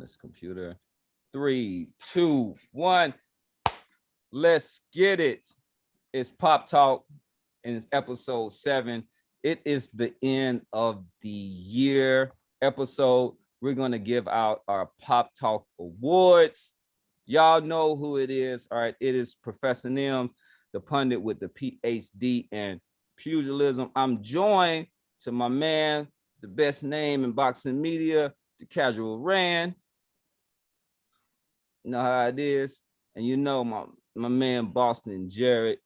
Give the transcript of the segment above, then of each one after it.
this computer. 3, 2, 1. Let's get it. It's Pop Talk, and it's episode 7. It is the end of the year episode. We're going to give out our Pop Talk awards. Y'all know who it is. All right, it is Professor Nims, the pundit with the PhD in pugilism. I'm joined to my man, the best name in boxing media, the casual Rand. You know how it is. And you know my man Bosston Jarod.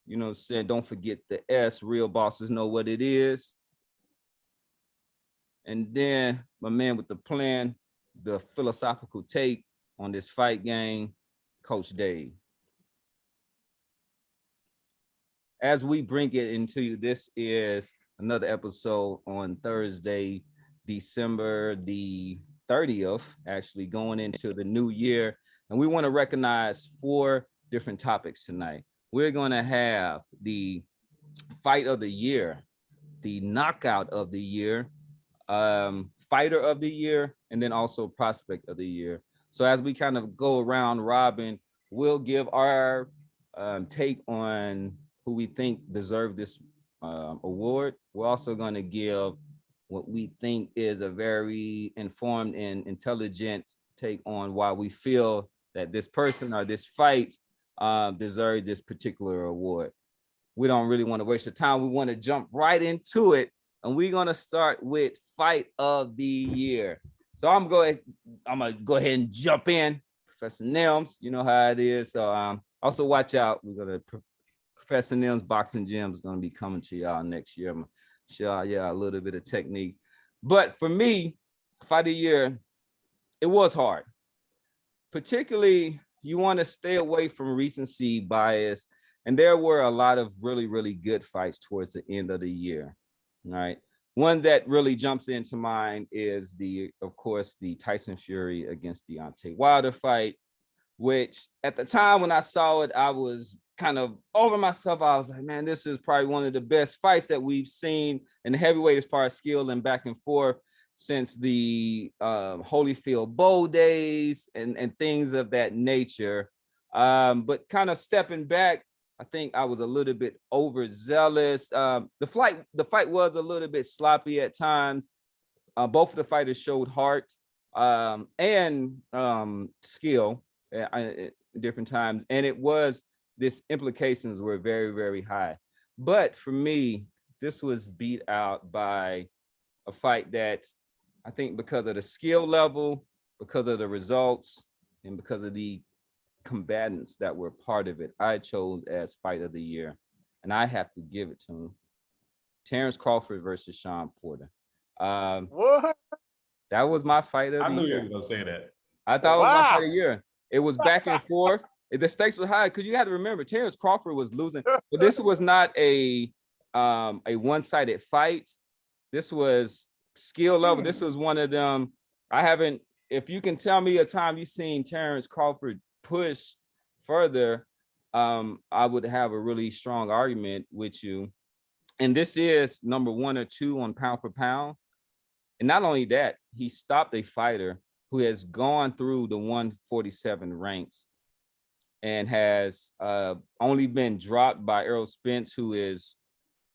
You know what I'm saying? Don't forget the S. Real bosses know what it is. And then my man with the plan, the philosophical take on this fight game, Coach Dave. As we bring it into you, this is another episode on Thursday, December the 30th, actually going into the new year. And we want to recognize 4 different topics tonight. We're going to have the fight of the year, the knockout of the year, fighter of the year, and then also prospect of the year. So as we kind of go around robin, we'll give our take on who we think deserve this award. We're also going to give what we think is a very informed and intelligent take on why we feel that this person or this fight deserves this particular award. We don't really want to waste your time. We want to jump right into it. And we're going to start with fight of the year. So I'm going to go ahead and jump in. Professor Nims, you know how it is. So also watch out. We're going to Professor Nims Boxing Gym is going to be coming to y'all next year. I'm going to show y'all a little bit of technique. But for me, fight of the year, it was hard. Particularly, you want to stay away from recency bias. And there were a lot of really, really good fights towards the end of the year. All right. One that really jumps into mind is of course, the Tyson Fury against Deontay Wilder fight, which at the time when I saw it, I was kind of over myself. I was like, man, this is probably one of the best fights that we've seen in the heavyweight as far as skill and back and forth since the Holyfield Bowl days and things of that nature. But kind of stepping back, I think I was a little bit overzealous. The fight was a little bit sloppy at times. Both of the fighters showed heart and skill at different times. And this implications were very, very high. But for me, this was beat out by a fight that I think because of the skill level, because of the results, and because of the combatants that were part of it, I chose as fight of the year, and I have to give it to him. Terence Crawford versus Shawn Porter. What? That was my fight of the year. I knew you was gonna say that. I thought it was my fight of the year. It was back and forth. The stakes were high because you had to remember Terence Crawford was losing, but this was not a one-sided fight. This was skill level. This was one of them. If you can tell me a time you've seen Terence Crawford push further, I would have a really strong argument with you. And this is number 1 or 2 on pound for pound. And not only that, he stopped a fighter who has gone through the 147 ranks and has only been dropped by Errol Spence, who is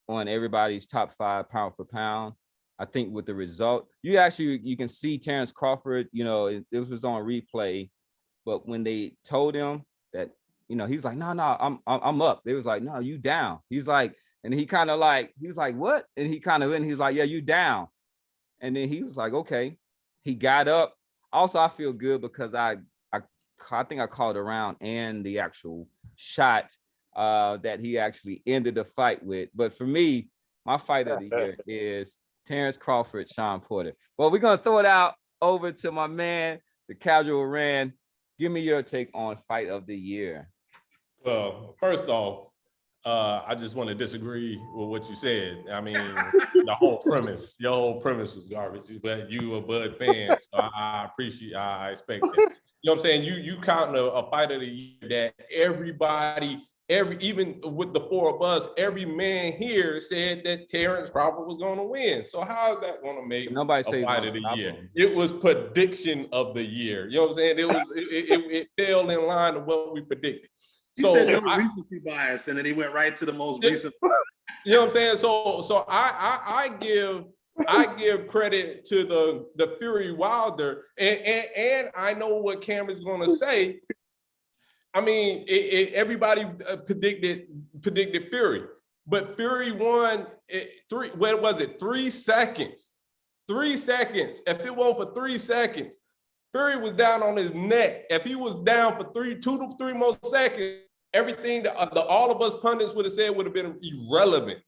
on everybody's top 5 pound for pound. I think with the result, you can see Terence Crawford, it was on replay. But when they told him that, he's like, no, I'm up. They was like, no, you down. He's like, and he kind of like, he's like, what? And he's like, yeah, you down. And then he was like, okay. He got up. Also, I feel good because I think I called around and the actual shot that he actually ended the fight with. But for me, my fight of the year is Terence Crawford, Shawn Porter. Well, we're going to throw it out over to my man, the casual Rand. Give me your take on fight of the year. Well, first off, I just want to disagree with what you said. I mean, your whole premise was garbage, but you a Bud fan, so I expect it. You know what I'm saying? You counting a fight of the year that everybody even with the four of us, every man here said that Terence Crawford was going to win. So how is that going to make Nobody a say fight of the year? It was prediction of the year. You know what I'm saying? It fell in line to what we predicted. He said no recency bias, and then he went right to the most recent. You know what I'm saying? So I give credit to the Fury Wilder, and I know what Cameron's going to say. I mean, everybody predicted Fury, but Fury won 3 seconds. 3 seconds. If it wasn't for 3 seconds, Fury was down on his neck. If he was down for 2 to 3 more seconds, everything that all of us pundits would have said would have been irrelevant.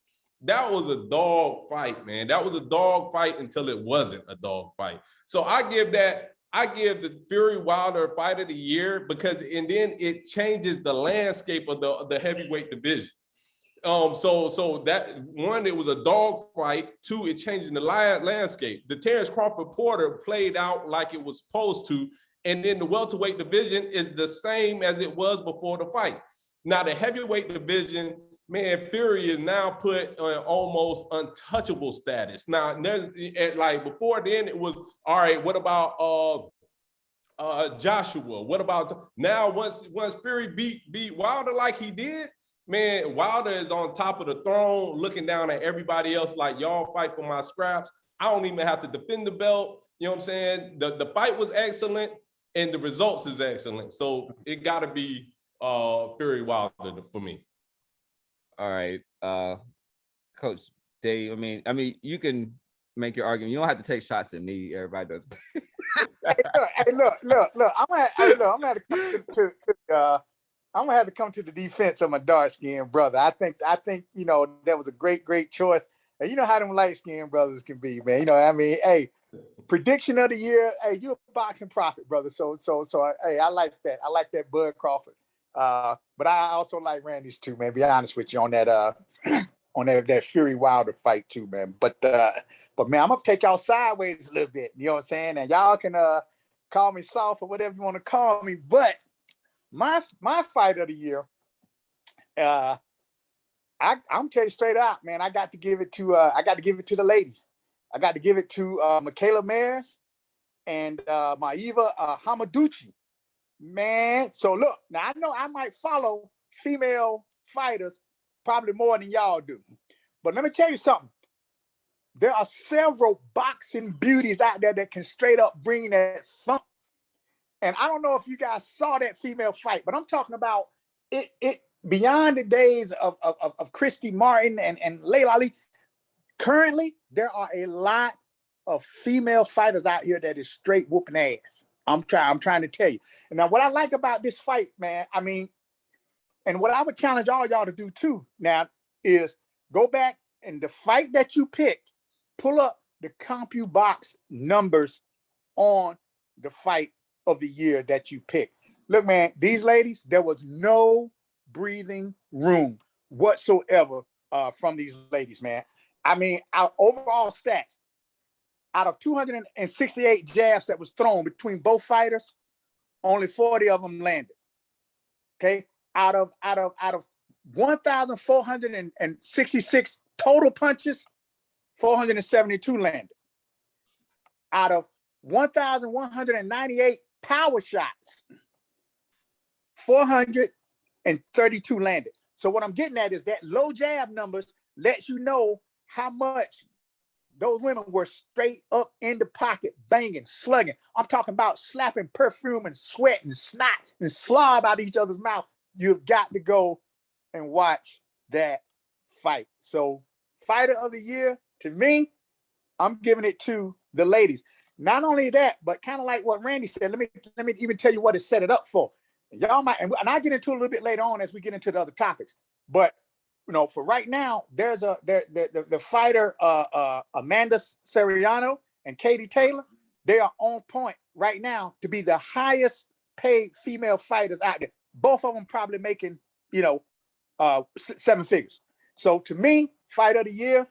That was a dog fight, man. That was a dog fight until it wasn't a dog fight. So I give the Fury Wilder fight of the year and then it changes the landscape of the heavyweight division. So that one, it was a dog fight. 2, it changed the landscape. The Terence Crawford Porter played out like it was supposed to, and then the welterweight division is the same as it was before the fight. Now the heavyweight division, man, Fury is now put on almost untouchable status. Now, like before then, it was all right. What about Joshua? What about now? Once Fury beat Wilder like he did, man, Wilder is on top of the throne, looking down at everybody else like y'all fight for my scraps. I don't even have to defend the belt. You know what I'm saying? The fight was excellent, and the results is excellent. So it got to be Fury Wilder for me. All right, Coach Dave. I mean, you can make your argument. You don't have to take shots at me. Everybody does. Hey, look. I'm gonna have to come to the defense of my dark-skinned brother. I think that was a great choice. And you know how them light-skinned brothers can be, man. You know, I mean, hey, prediction of the year. Hey, you're a boxing prophet, brother. So, hey, I like that. I like that, Bud Crawford. But I also like Randy's too, man. Be honest with you on that on that Fury Wilder fight too, man. But man, I'm gonna take y'all sideways a little bit. You know what I'm saying? And y'all can call me soft or whatever you want to call me. But my fight of the year, I'm telling you straight out, man. I got to give it to the ladies. I got to give it to Michaela Mares and Maiva Hamaduchi. Man, so look, now I know I might follow female fighters probably more than y'all do. But let me tell you something. There are several boxing beauties out there that can straight up bring that thump. And I don't know if you guys saw that female fight, but I'm talking about it beyond the days of Christy Martin and Layla Ali. Currently, there are a lot of female fighters out here that is straight whooping ass. I'm trying to tell you. And now what I like about this fight, man, I mean, and what I would challenge all y'all to do too now is go back and the fight that you pick, pull up the CompuBox numbers on the fight of the year that you pick. Look, man, these ladies, there was no breathing room whatsoever from these ladies, man. I mean, our overall stats, out of 268 jabs that was thrown between both fighters, only 40 of them landed. Okay, out of 1,466 total punches, 472 landed. Out of 1,198 power shots, 432 landed. So what I'm getting at is that low jab numbers lets you know how much those women were straight up in the pocket, banging, slugging. I'm talking about slapping perfume and sweat and snot and slob out each other's mouth. You've got to go and watch that fight. So fighter of the year, to me, I'm giving it to the ladies. Not only that, but kind of like what Randy said, let me even tell you what it set it up for. Y'all might, and I'll get into it a little bit later on as we get into the other topics. But you know, for right now, there's the fighter Amanda Seriano and Katie Taylor. They are on point right now to be the highest paid female fighters out there. Both of them probably making 7 figures. So to me, fighter of the year,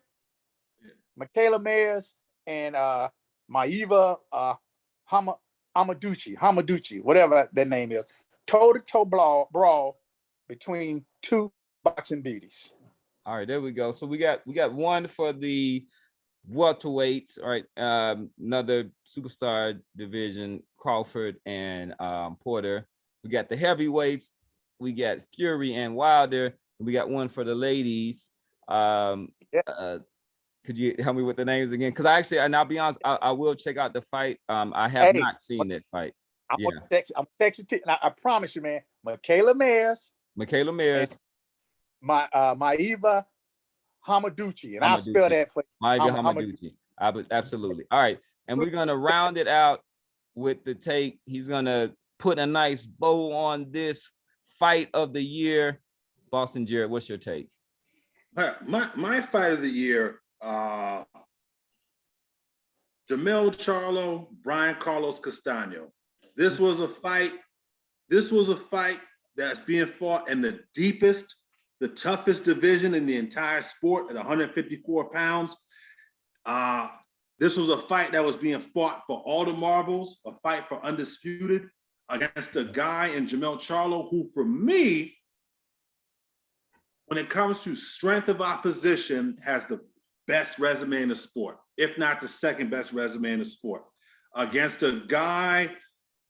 Michaela Mares and Maiva Hamaduchi, whatever that name is. Toe-to-toe brawl between two boxing beauties. All right, there we go. So we got one for the welterweights. All right, another superstar division, Crawford and Porter. We got the heavyweights. We got Fury and Wilder. We got one for the ladies. Could you help me with the names again? Because and I'll be honest, I will check out the fight. I have not seen that fight. I'm gonna text it to you. I promise you, man. Michaela Mays. Maiva Hamaduchi, and I'll spell that for you. Maiva Hamaduchi. Absolutely. All right, and we're gonna round it out with the take. He's gonna put a nice bow on this fight of the year. Bosston Jarod, what's your take? My fight of the year, Jamel Charlo, Brian Carlos Castaño. This was a fight that's being fought in the deepest, the toughest division in the entire sport at 154 pounds. This was a fight that was being fought for all the marbles, a fight for undisputed against a guy in Jamel Charlo who, for me, when it comes to strength of opposition, has the best resume in the sport, if not the second best resume in the sport, against a guy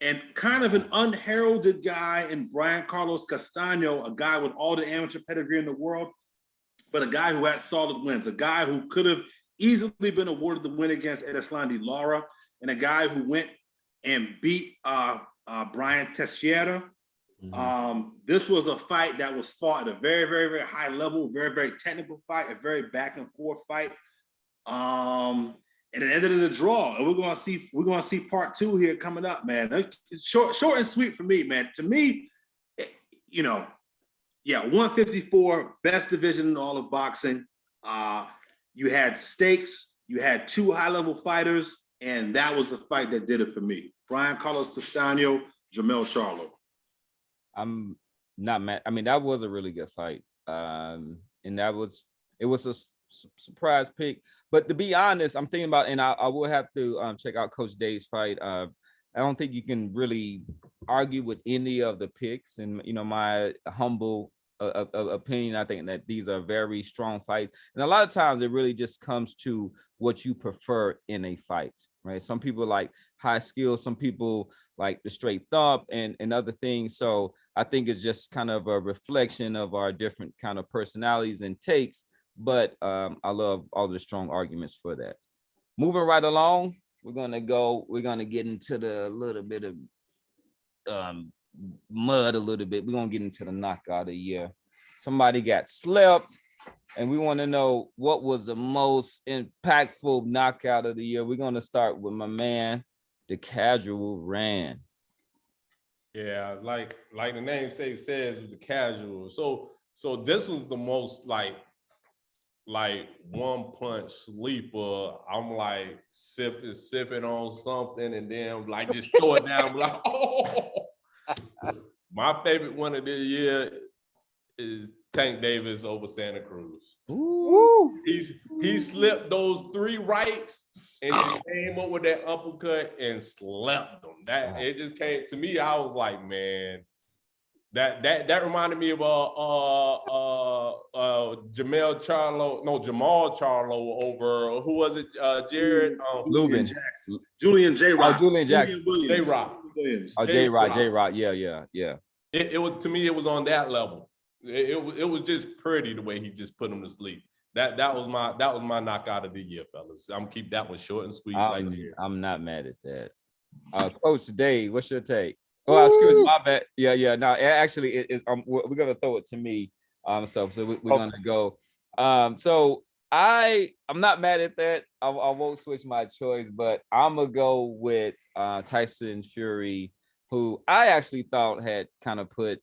and kind of an unheralded guy in Brian Carlos Castaño, a guy with all the amateur pedigree in the world, but a guy who had solid wins, a guy who could have easily been awarded the win against Edeslandi Lara, and a guy who went and beat Brian Teixeira. Mm-hmm. This was a fight that was fought at a very, very, very high level, very, very technical fight, a very back and forth fight. And it ended in a draw. And we're gonna see part two here coming up, man. It's short and sweet for me, man. To me, 154, best division in all of boxing. You had stakes, you had two high-level fighters, and that was the fight that did it for me. Brian Carlos Castaño, Jamel Charlo. I'm not mad. I mean, that was a really good fight. And it was a surprise pick. But to be honest, I'm thinking about, and I will have to check out Coach Day's fight. I don't think you can really argue with any of the picks. And, my humble opinion, I think that these are very strong fights. And a lot of times it really just comes to what you prefer in a fight, right? Some people like high skill, some people like the straight thump and other things. So I think it's just kind of a reflection of our different kind of personalities and takes. But I love all the strong arguments for that. Moving right along, we're gonna get into the little bit of mud a little bit. We're gonna get into the knockout of the year. Somebody got slept, and we want to know what was the most impactful knockout of the year. We're gonna start with my man, the Casual Ran. Yeah, like the name says, it was the Casual. So this was the most like one punch sleeper. I'm like sipping on something and then like just throw it down. Like, oh. My favorite one of the year is Tank Davis over Santa Cruz. Ooh. He slipped those three rights and just came up with that uppercut and slept them. It just came to me. I was like, man, that reminded me of Jamal Charlo over who was it? Jarod Lubin Jackson. Julian J. Rock. Julian Jackson. J. Rock. J. Rock. Yeah. It was, to me, it was on that level. It was just pretty the way he just put him to sleep. That was my knockout of the year, fellas. I'm gonna keep that one short and sweet. I'm not mad at that. Coach Dave, what's your take? Oh, excuse me, my bad. Yeah. No, actually, we're gonna throw it to me. So we're gonna go. So I'm not mad at that. I won't switch my choice, but I'm gonna go with Tyson Fury, who I actually thought had kind of put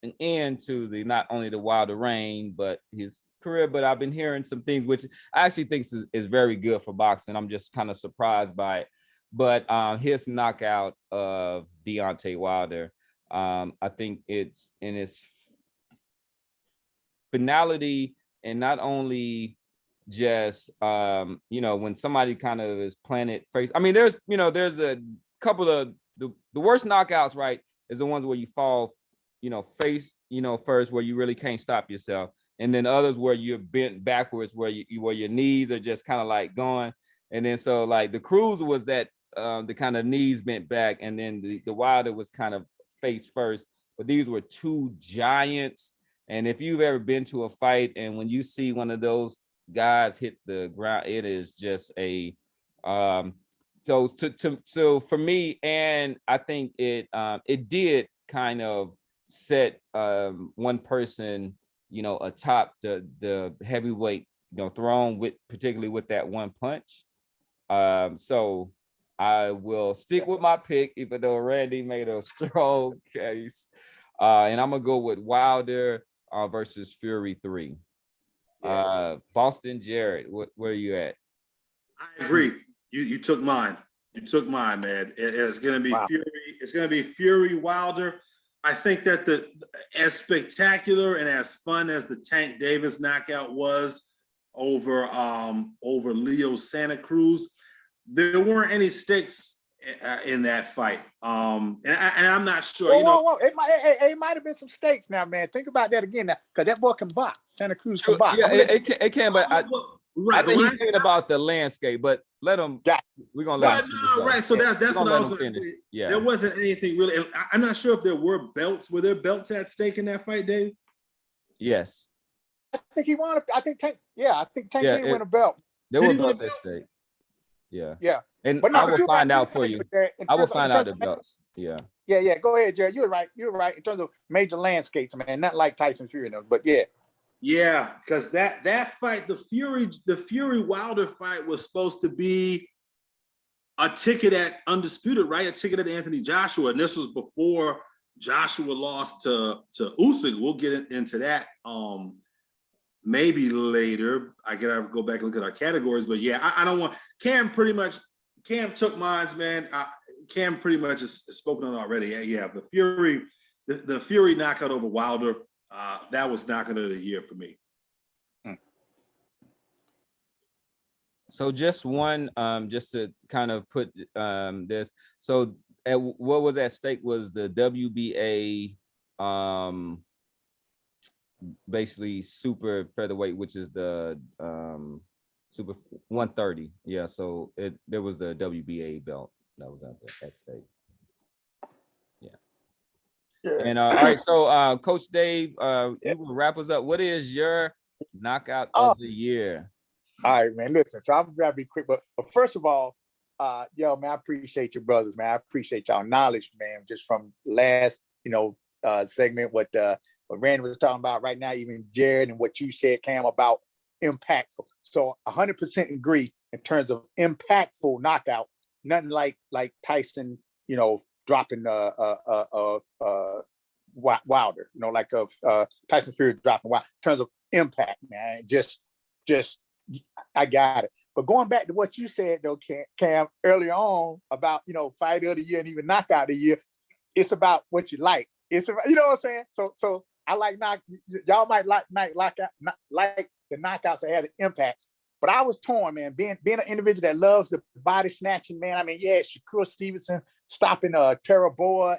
an end to not only the Wilder reign, but his career. But I've been hearing some things which I actually think is very good for boxing. I'm just kind of surprised by it. But his knockout of Deontay Wilder, I think it's in its finality, and not only just when somebody kind of is planted face. I mean, there's a couple of the worst knockouts, right, is the ones where you fall face, first where you really can't stop yourself. And then others where you're bent backwards, where your knees are just kind of like going. And then so like the cruiser was that the kind of knees bent back, and then the Wilder was kind of face first. But these were two giants. And if you've ever been to a fight, and when you see one of those guys hit the ground, it is just a so for me, and I think it did kind of set one person, atop the heavyweight, throne, with particularly with that one punch. So I will stick with my pick, even though Randy made a strong case. And I'm gonna go with Wilder versus Fury 3. Bosston Jarod, where are you at? I agree. You took mine. You took mine, man. It's gonna be Fury. It's gonna be Fury Wilder. I think that as spectacular and as fun as the Tank Davis knockout was over Leo Santa Cruz, there weren't any stakes in that fight. And I'm not sure. It might have been some stakes now, man. Think about that again now, because that boy can box. Santa Cruz can box. Yeah, it can, but I think he's thinking about the landscape, but let him. We're gonna let him. Right. So that's what I was gonna say. Yeah. There wasn't anything really. I'm not sure if there were belts. Were there belts at stake in that fight, Dave? Yes. I think he won. I think Tank did win a belt. There were belts at stake. Yeah. Yeah. And I will find out for you. I will find out the belts. Yeah. Yeah. Go ahead, Jared. You're right. In terms of major landscapes, man. Not like Tyson Fury, but yeah. Yeah, because that fight, the Fury Wilder fight, was supposed to be a ticket at Undisputed, right? A ticket at Anthony Joshua, and this was before Joshua lost to Usyk. We'll get into that maybe later. I gotta go back and look at our categories, but yeah, I don't want Cam took mine, man. Cam pretty much has spoken on already. Yeah, the Fury knockout over Wilder. That was knockout of the year for me. So just one, just to kind of put this. So what was at stake was the WBA, basically super featherweight, which is the super 130. Yeah. So there was the WBA belt that was out there at stake. And all right, so Coach Dave, you will wrap us up. What is your knockout of the year? All right, man. Listen, so I'm gonna be quick, but first of all, man, I appreciate your brothers, man. I appreciate y'all knowledge, man. Just from last, segment, what Randy was talking about right now, even Jared, and what you said, Cam, about impactful. So 100% agree in terms of impactful knockout. Nothing like Tyson, dropping Wilder, like Tyson Fury dropping Wilder. In terms of impact, man, just I got it. But going back to what you said though, Cam, earlier on about fighter of the year and even knockout of the year, it's about what you like. It's about, what I'm saying. So I like y'all might like the knockouts that had an impact. But I was torn, man. Being an individual that loves the body snatching, man. I mean, yeah, Shakur Stevenson stopping Tara Boa,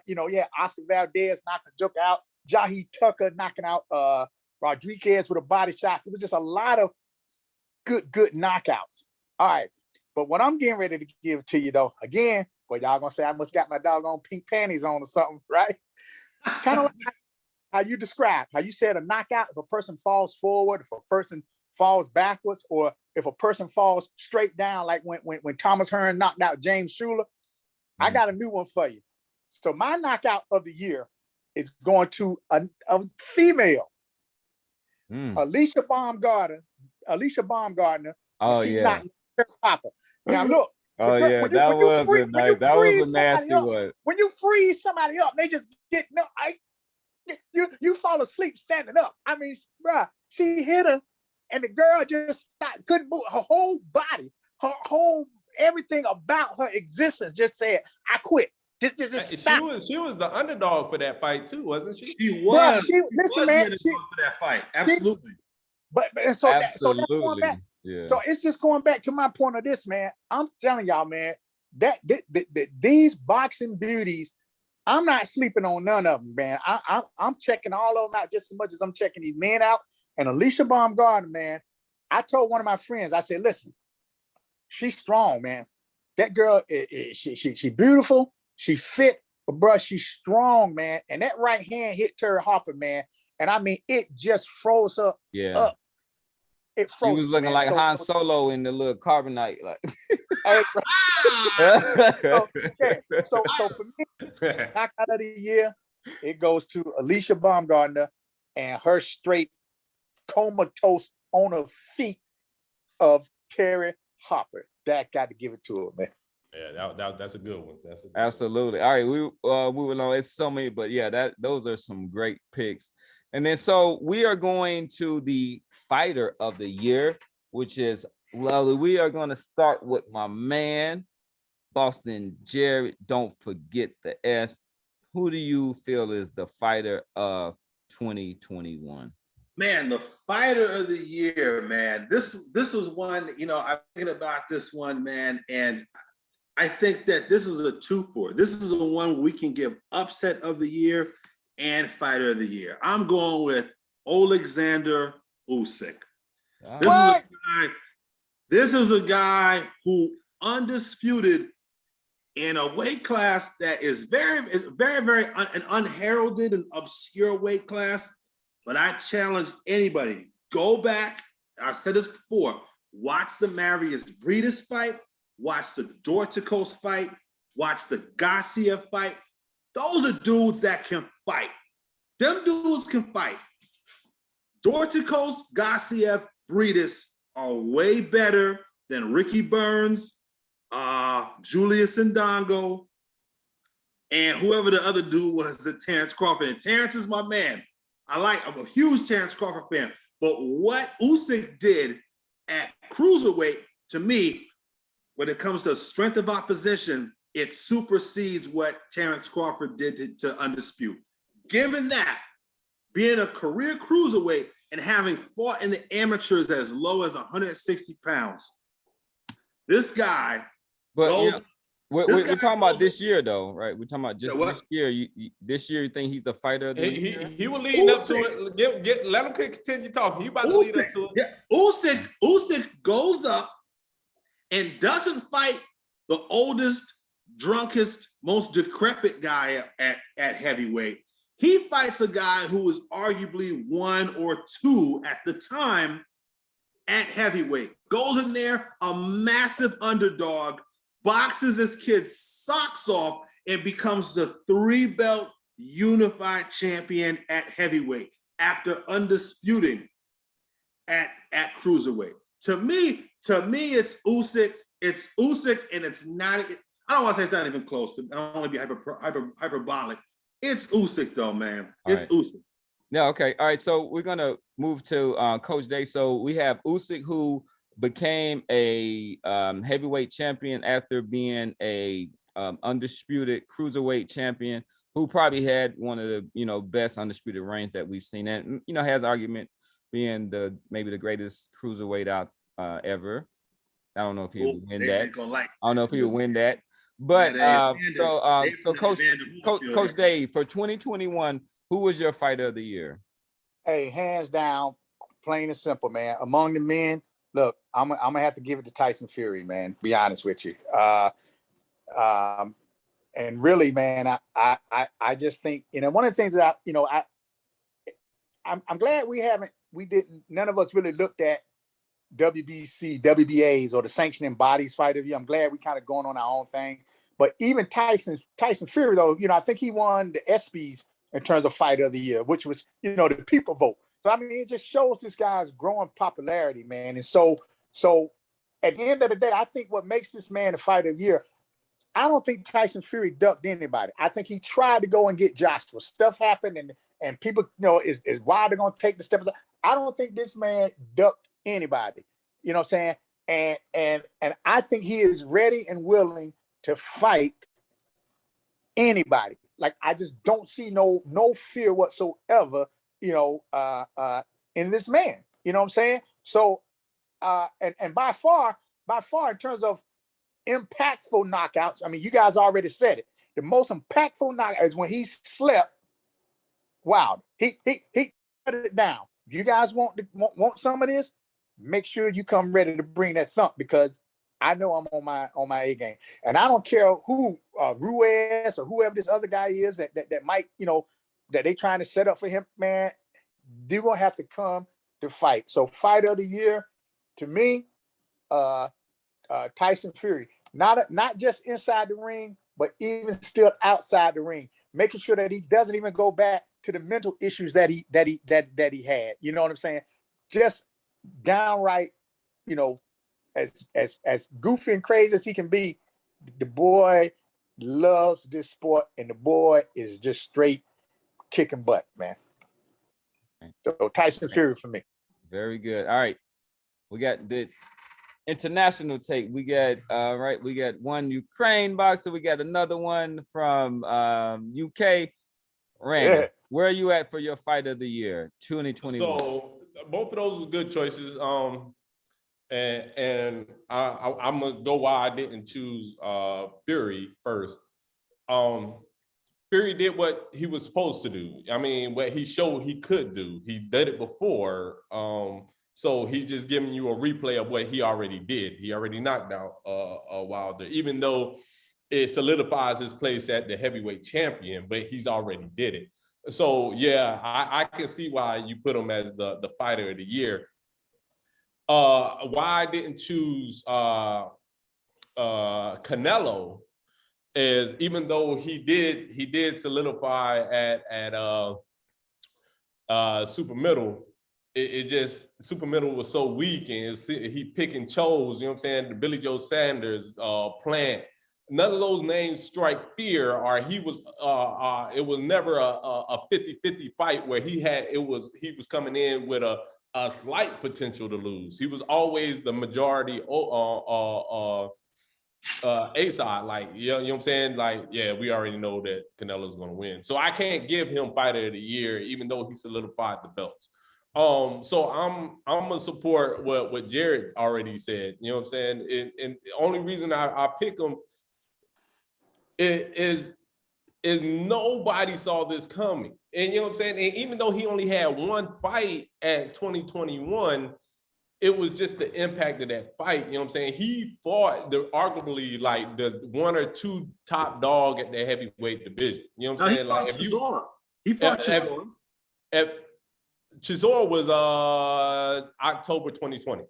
Oscar Valdez knocking Joker out, Jahi Tucker knocking out Rodriguez with a body shot. It was just a lot of good knockouts. All right. But what I'm getting ready to give to you though, again, well, y'all gonna say I must got my doggone pink panties on or something, right? Kind of like how you described, how you said a knockout, if a person falls forward, if a person falls backwards, or if a person falls straight down, like when Thomas Hearn knocked out James Shuler. I got a new one for you. So my knockout of the year is going to a female, Alicia Baumgartner. Oh, she's yeah. not Papa. Now look. Oh yeah, that was a nasty one. When you freeze somebody up, they just get you fall asleep standing up. I mean, bruh, she hit her, and the girl just couldn't move. Her whole body, everything about her existence just said, "I quit." Just stop. She was the underdog for that fight too, wasn't she? She was. She was the underdog for that fight. Absolutely. So that's going back. Yeah. So it's just going back to my point of this, man. I'm telling y'all, man, that these boxing beauties I'm not sleeping on none of them, man. I'm checking all of them out just as much as I'm checking these men out. And Alicia Baumgartner, man, I told one of my friends, I said, listen, she's strong, man. That girl, she beautiful, she fit, but bro, she's strong, man. And that right hand hit Terry Harper, man. And I mean, it just froze her up. It froze. He was looking like Han Solo in the little carbonite, like. Hey, so for me, knockout of the year, it goes to Alicia Baumgartner and her straight comatose on her feet of Terry Harper. That got to give it to her, man. Yeah, that's a good one. That's a good Absolutely. One. All right, we moving on. It's so many, but yeah, those are some great picks. And then so we are going to the fighter of the year, which is lovely. We are going to start with my man, Bosston Jarod. Don't forget the S. Who do you feel is the fighter of 2021? Man, the fighter of the year, man. This was one, I'm thinking about this one, man, and I think that this is a 2-4. This is the one we can give upset of the year and fighter of the year. I'm going with Alexander Usyk. This is a guy who undisputed in a weight class that is very, very an unheralded and obscure weight class. But I challenge anybody, go back. I've said this before. Watch the Marius Breedis fight. Watch the Dorticos fight. Watch the Garcia fight. Those are dudes that can fight. Them dudes can fight. Dorticos, Garcia, Breedis are way better than Ricky Burns, Julius Ndongo, and whoever the other dude was, the Terence Crawford. And Terence is my man. I'm a huge Terence Crawford fan. But what Usyk did at cruiserweight, to me, when it comes to strength of opposition, it supersedes what Terence Crawford did to Undisputed. Given that, being a career cruiserweight and having fought in the amateurs as low as 160 pounds, this guy goes... We're talking about this year, though, right? We're talking about just this year. This year, you think he's the fighter of the year? He will lead up to it. Let him continue talking. He about to lead up to it. Yeah. Usyk goes up and doesn't fight the oldest, drunkest, most decrepit guy at heavyweight. He fights a guy who was arguably 1 or 2 at the time at heavyweight. Goes in there, a massive underdog, boxes this kid's socks off, and becomes the 3-belt unified champion at heavyweight after undisputing at cruiserweight. To me, it's Usyk. It's Usyk, and it's not. I don't want to say it's not even close. I don't want to be hyperbolic. It's Usyk, though, man. It's Usyk. Yeah. Okay. All right. So we're gonna move to Coach Day. So we have Usyk, who became a heavyweight champion after being a undisputed cruiserweight champion, who probably had one of the best undisputed reigns that we've seen, and has argument being maybe the greatest cruiserweight out ever. I don't know if he would win that. I don't know if he would win that. But so Coach Dave, for 2021, who was your fighter of the year? Hey, hands down, plain and simple, man. Among the men, look, I'm gonna have to give it to Tyson Fury, man. Be honest with you. And really, man, I just think, one of the things that I'm glad none of us really looked at WBC, WBAs, or the sanctioning bodies fight of you. I'm glad we kind of going on our own thing. But even Tyson Fury, though, I think he won the ESPYs in terms of fighter of the year, which was, the people vote. So, I mean, it just shows this guy's growing popularity, man. And so at the end of the day, I think what makes this man a fighter of the year, I don't think Tyson Fury ducked anybody. I think he tried to go and get Joshua. Stuff happened, and people, is why they're going to take the steps. I don't think this man ducked anybody. You know what I'm saying? And I think he is ready and willing to fight anybody. Like, I just don't see no fear whatsoever, in this man. You know what I'm saying? So, and by far, in terms of impactful knockouts, I mean, you guys already said it. the most impactful knockout is when he slept Wilder. He shut it down. If you guys want some of this, make sure you come ready to bring that thump, because I know I'm on my A game, and I don't care who Ruiz or whoever this other guy is that might, that they trying to set up for him, man. They're gonna have to come to fight. So fight of the year to me, Tyson Fury. Not just inside the ring, but even still outside the ring, making sure that he doesn't even go back to the mental issues that he had. You know what I'm saying? Just downright, as goofy and crazy as he can be, the boy loves this sport, and the boy is just straight kicking butt, man. So Tyson Fury for me. Very good. All right. We got the international take. We got we got one Ukraine boxer. We got another one from UK. Randy, where are you at for your fight of the year 2021? So both of those were good choices. And I'm gonna go why I didn't choose Fury first. Fury did what he was supposed to do. I mean, what he showed he could do. He did it before. So he's just giving you a replay of what he already did. He already knocked out Wilder, even though it solidifies his place at the heavyweight champion, but he's already did it. So yeah, I can see why you put him as the fighter of the year. Why I didn't choose Canelo is, even though he did solidify at super middle, it just super middle was so weak, and he pick and chose, you know what I'm saying? The Billy Joe Sanders, Plant, none of those names strike fear, or he was it was never a 50-50 fight where he was coming in with a slight potential to lose. He was always the majority A side, like, you know what I'm saying? Like, yeah, we already know that Canelo's gonna win. So I can't give him fighter of the year, even though he solidified the belts. So I'm gonna support what Jarod already said. You know what I'm saying? And the only reason I pick him is nobody saw this coming. And you know what I'm saying? And even though he only had one fight at 2021, it was just the impact of that fight. You know what I'm saying? He fought arguably like the one or two top dog at the heavyweight division. You know what I'm saying? Like, he fought Chisora. Chisora was October 2020.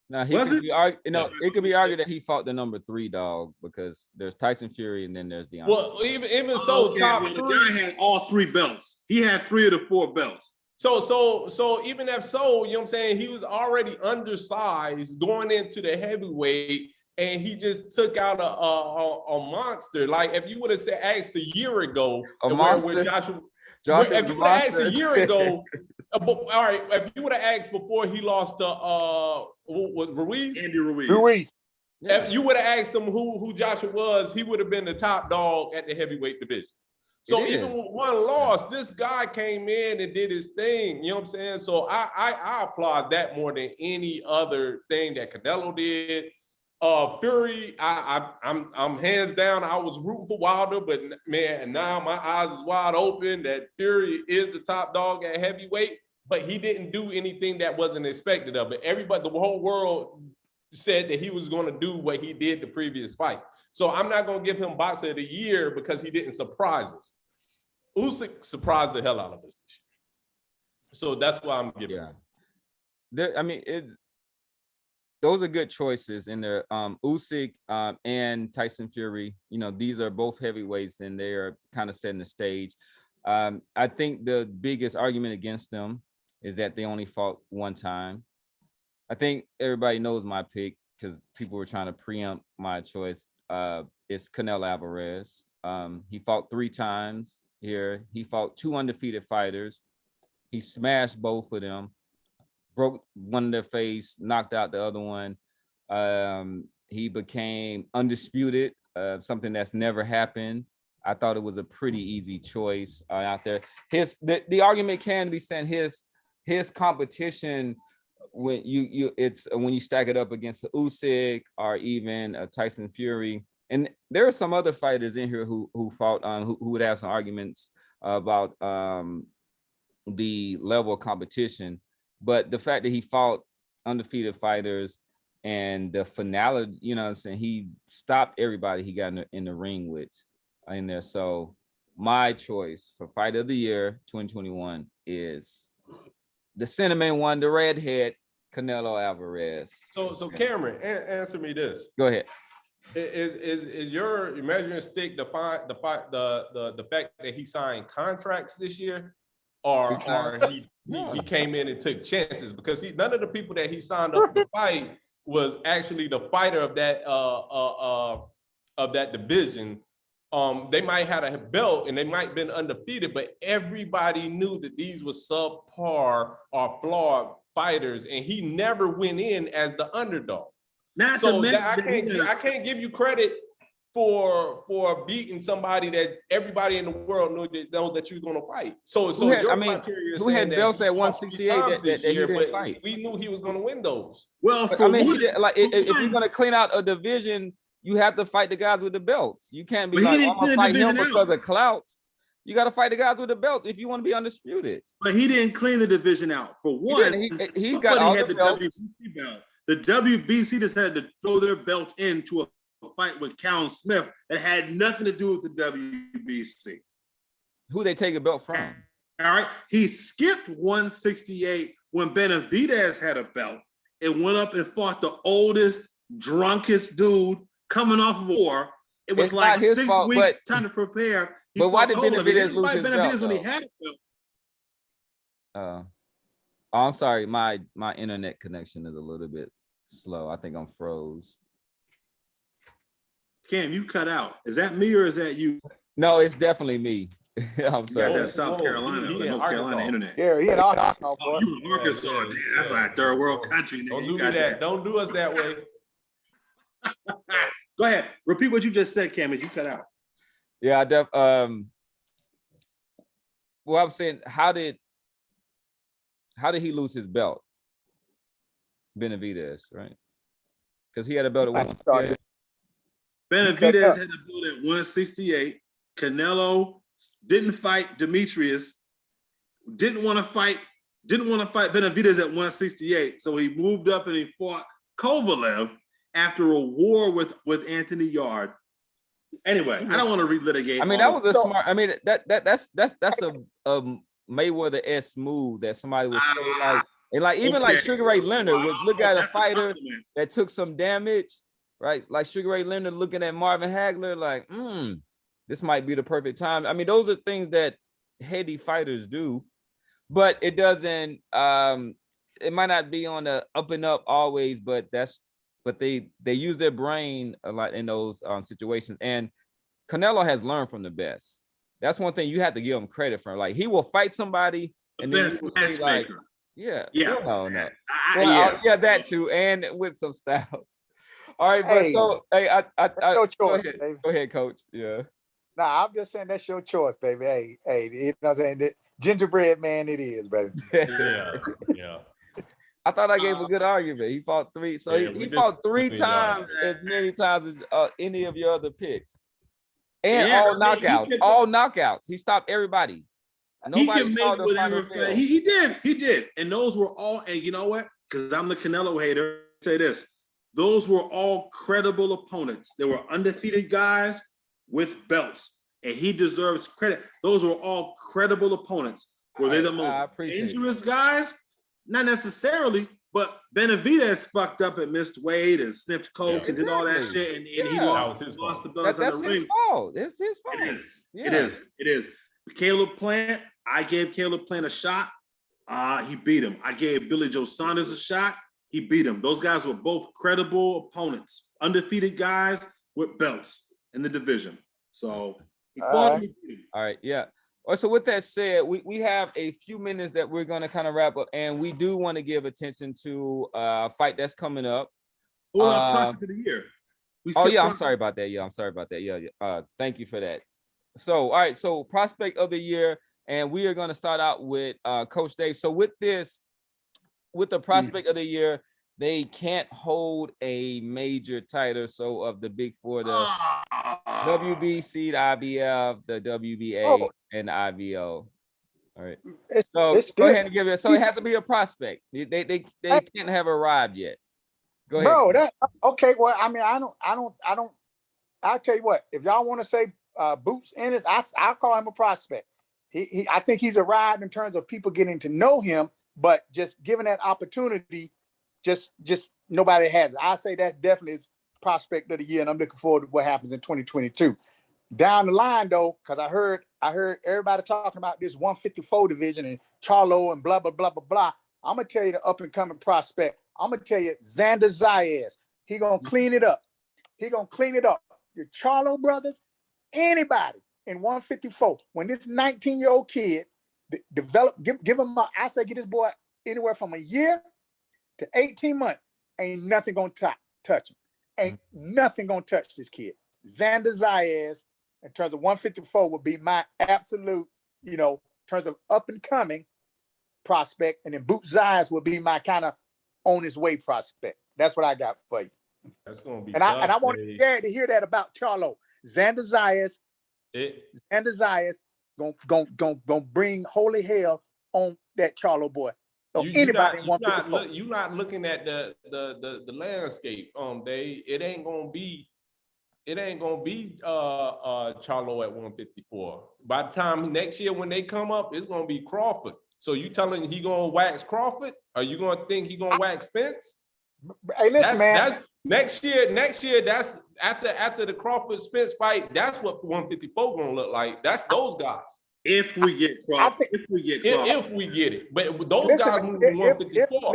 Now it could be argued that he fought the number 3 dog, because there's Tyson Fury and then there's Deontay. Well, even so, top three. The guy had all 3 belts. He had 3 of the 4 belts. So even if so, you know what I'm saying, he was already undersized going into the heavyweight, and he just took out a monster. Like, if you would have asked a year ago, if you would have asked a year ago, all right, if you would have asked before he lost to Ruiz? Andy Ruiz. Yeah. If you would have asked him who Joshua was, he would have been the top dog at the heavyweight division. So even with one loss, this guy came in and did his thing. You know what I'm saying? So I applaud that more than any other thing that Canelo did. Fury, I'm hands down. I was rooting for Wilder, but man, now my eyes is wide open that Fury is the top dog at heavyweight. But he didn't do anything that wasn't expected of it. Everybody, the whole world said that he was going to do what he did the previous fight. So I'm not going to give him boxer of the year because he didn't surprise us. Usyk surprised the hell out of us this year. So that's why I'm giving him. Those are good choices in there. Usyk and Tyson Fury, these are both heavyweights, and they are kind of setting the stage. I think the biggest argument against them is that they only fought one time. I think everybody knows my pick because people were trying to preempt my choice. It's Canel Alvarez. He fought 3 times here. He fought 2 undefeated fighters. He smashed both of them, broke one of their face, knocked out the other one. He became undisputed, something that's never happened. I thought it was a pretty easy choice out there. The argument can be saying his competition, when you stack it up against Usyk or even Tyson Fury, and there are some other fighters in here who fought who would have some arguments about the level of competition, but the fact that he fought undefeated fighters and the finale, you know what I'm saying, he stopped everybody he got in the ring with in there. So my choice for fight of the year 2021 is the cinnamon one, the redhead, Canelo Alvarez. So Cameron, answer me this. Go ahead. Is your measuring stick the fact that he signed contracts this year, or he came in and took chances? Because none of the people that he signed up to fight was actually the fighter of that division. They might have a belt and they might have been undefeated, but everybody knew that these were subpar or flawed fighters, and he never went in as the underdog. Not So to mention I can't give you credit for beating somebody that everybody in the world knew that you were going to fight. So Who had belts at 168 that he didn't fight? We knew he was going to win those. Well, I mean, if you're going to clean out a division, you have to fight the guys with the belts. You can't be like, I'm going to fight him because of clout. You got to fight the guys with the belt if you want to be undisputed. But he didn't clean the division out. For one, he got all the belts. WBC belt. The WBC decided to throw their belt into a fight with Callum Smith that had nothing to do with the WBC. Who they take a belt from? All right. He skipped 168 when Benavidez had a belt and went up and fought the oldest, drunkest dude coming off of war. It was like 6 weeks time to prepare. But why did Benavidez lose his belt? When he had a belt. I'm sorry, my internet connection is a little bit slow. I think I'm froze. Cam, you cut out. Is that me or is that you? No, it's definitely me. I'm sorry. You got that South Carolina, North Carolina internet. Yeah, he in Arkansas. Oh, you in Arkansas? Yeah. That's like third world country. Don't do that. Don't do us that way. Go ahead. Repeat what you just said, Cam. You cut out. Yeah, well, I'm saying, how did he lose his belt? Benavidez, right? Because he had a belt at 168. Benavidez had a belt at 168. Canelo didn't fight Demetrius. Didn't want to fight Benavidez at 168. So he moved up and he fought Kovalev after a war with Anthony Yard. Anyway, I don't want to relitigate. I mean, that was a smart. I mean, that's a Mayweather-esque move that somebody would say like Sugar Ray Leonard would look at a fighter that took some damage, right? Like Sugar Ray Leonard looking at Marvin Hagler, like, this might be the perfect time. I mean, those are things that heady fighters do, but it doesn't. It might not be on the up and up always, but they use their brain a lot in those situations. And Canelo has learned from the best. That's one thing you have to give him credit for. Like, he will fight somebody and then he will say, like, yeah, that too, and with some styles. All right, but go ahead, Coach. Yeah. Nah, I'm just saying that's your choice, baby. Hey, you know what I'm saying? The gingerbread man, it is, baby. Yeah. I thought I gave a good argument. He fought three, so he fought 3 times as many times as any of your other picks, and all knockouts. He stopped everybody. Nobody he can make whatever. He did, and those were all. And you know what? Because I'm the Canelo hater. Say this: those were all credible opponents. They were undefeated guys with belts, and he deserves credit. Those were all credible opponents. Were they the most dangerous guys? Not necessarily, but Benavidez fucked up and missed weight and sniffed coke and did all that shit, and he lost the belts in the ring. His fault. It's his fault. It is. Caleb Plant, I gave Caleb Plant a shot. He beat him. I gave Billy Joe Saunders a shot. He beat him. Those guys were both credible opponents, undefeated guys with belts in the division. So he fought him. All right, yeah. So with that said, we have a few minutes that we're going to kind of wrap up, and we do want to give attention to a fight that's coming up. Prospect of the year. I'm sorry about that. Yeah. Thank you for that. So, all right. So prospect of the year, and we are going to start out with Coach Dave. So with the prospect of the year, they can't hold a major title. So of the big four, the WBC, the IBF, the WBA, and the IBO. All right. So it's go still, ahead and give it. So it has to be a prospect. They can't have arrived yet. Go ahead. bro. That okay. Well, I mean, I don't. I'll tell you what. If y'all want to say Boots Ennis, I'll call him a prospect. I think he's arrived in terms of people getting to know him, but just given that opportunity, just nobody has it. I say that definitely is prospect of the year, and I'm looking forward to what happens in 2022. Down the line, though, because I heard everybody talking about this 154 division and Charlo and blah blah blah blah blah. I'm gonna tell you the up and coming prospect. I'm gonna tell you Xander Zayas. He gonna clean it up. He gonna clean it up. Your Charlo brothers, anybody in 154. When this 19-year-old kid develop, give him I say get this boy anywhere from a year to 18 months. Ain't nothing gonna touch him. Ain't nothing gonna touch this kid. Xander Zayas, in terms of 154, would be my absolute, in terms of up and coming prospect, and then Boot Zayas would be my kind of on his way prospect. That's what I got for you. That's gonna be and tough, I want Jarod to hear that about Charlo. Xander Zayas gonna bring holy hell on that Charlo boy. You're not looking at the landscape. It ain't gonna be Charlo at 154. By the time next year when they come up, it's gonna be Crawford. So you telling he gonna wax Crawford? Are you gonna think he gonna wax Spence? Hey, listen, That's next year. That's after the Crawford Spence fight. That's what 154 gonna look like. That's those guys. If we get Crawford, if we get it, but those guys moving 154.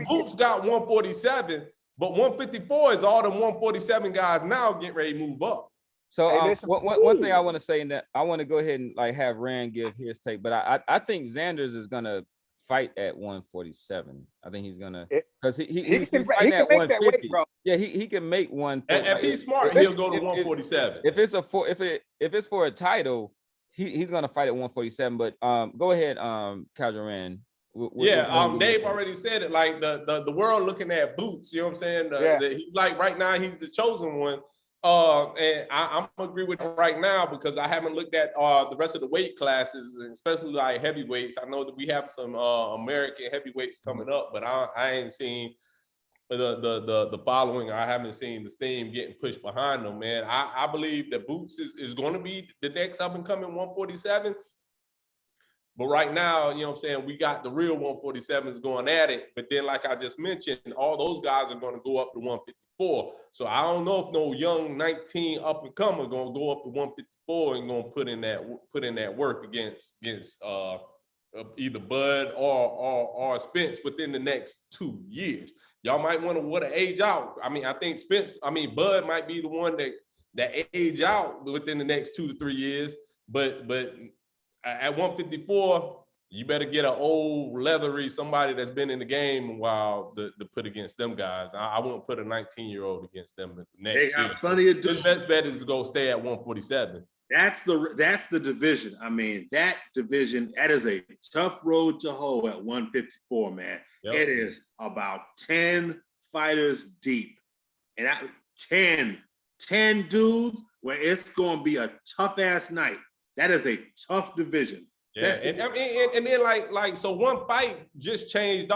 Boots got 147, but 154 is all the 147 guys now getting ready to move up. So one thing I want to say in that I want to go ahead and have Rand give his take, but I think Xanders is gonna fight at 147. I think he's gonna because he can fight at 150. Yeah, he can make one. If he's smart, he'll go to 147. If it's for a title, he's gonna fight at 147. But go ahead, Casual Rand. Dave already said it. Like the world looking at Boots, you know what I'm saying? Like right now, he's the chosen one. And I'm gonna agree with him right now because I haven't looked at the rest of the weight classes, and especially like heavyweights. I know that we have some American heavyweights coming up, but I ain't seen the following. I haven't seen the steam getting pushed behind them, man. I believe that Boots is going to be the next up and coming 147. But right now, you know what I'm saying, we got the real 147s going at it. But then, like I just mentioned, all those guys are going to go up to 154. So I don't know if no young 19 up and comer going to go up to 154 and going to put in that work against either Bud or Spence within the next 2 years. Y'all might want to age out. I mean, I think Bud might be the one that age out within the next 2 to 3 years. But at 154, you better get an old leathery somebody that's been in the game a while to put against them guys. I won't put a 19-year-old against them next year. They got plenty of dudes. The best bet is to go stay at 147. That's the division. I mean, that division, that is a tough road to hoe at 154, man. Yep. It is about 10 fighters deep. And 10 dudes where it's going to be a tough-ass night. That is a tough division. Yeah, and then like so one fight just changed